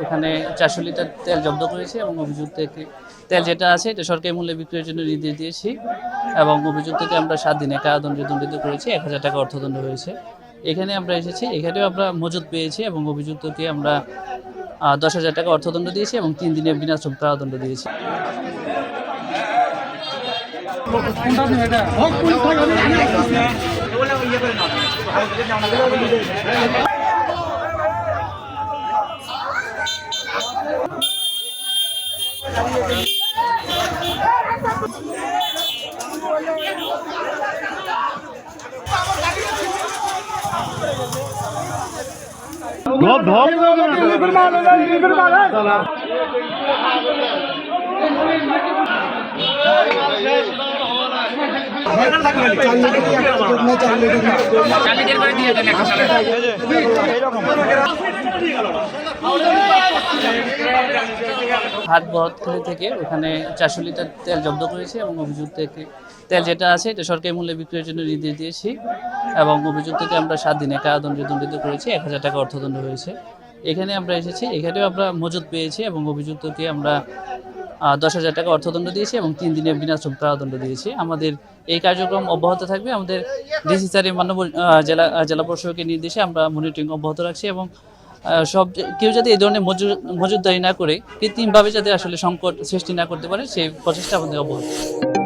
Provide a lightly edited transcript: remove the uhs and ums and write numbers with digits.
এখানে 400 লিটার তেল জব্দ করেছি এবং অভিযুক্তকে তেল যেটা আছে এটা সরকারি মূল্যে বিক্রয়ের জন্য নির্দেশ দিয়েছি এবং অভিযুক্তকে আমরা 7 দিনে কারাদণ্ডে দণ্ডিত করেছি, 1000 টাকা অর্থদণ্ড হয়েছে। এখানে আমরা এসেছি, এখানেও আমরা মজুদ পেয়েছি এবং অভিযুক্তকে আমরা 10,000 টাকা অর্থদণ্ড দিয়েছি এবং 3 দিনের বিনাশ্রম কারাদণ্ড দিয়েছি। হাট বহরতখালী থেকে ওখানে 400 লিটার তেল জব্দ করেছি এবং অভিযুক্তকে তেল যেটা আছে এটা সরকারি মূল্যে বিক্রয়ের জন্য নির্দেশ দিয়েছি এবং অভিযুক্তকে আমরা 7 দিনে কারাদণ্ডে দণ্ডিত করেছি, 1000 টাকা অর্থদণ্ড হয়েছে। এখানে আমরা এসেছি, এখানেও আমরা মজুদ পেয়েছি এবং অভিযুক্তকে আমরা 10,000 টাকা অর্থদণ্ড দিয়েছি এবং 3 দিনের বিনাশ্রম কারাদণ্ড দিয়েছি। আমাদের এই কার্যক্রম অব্যাহত থাকবে। আমাদের ডিসি স্যারের মাননীয় জেলা প্রশাসকের নির্দেশে আমরা মনিটরিং অব্যাহত রাখছি এবং কেউ যাতে এই ধরনের মজুদদারি না করে কৃত্রিমভাবে যাতে আসলে সংকট সৃষ্টি না করতে পারে সেই প্রচেষ্টা আমাদের অব্যাহত।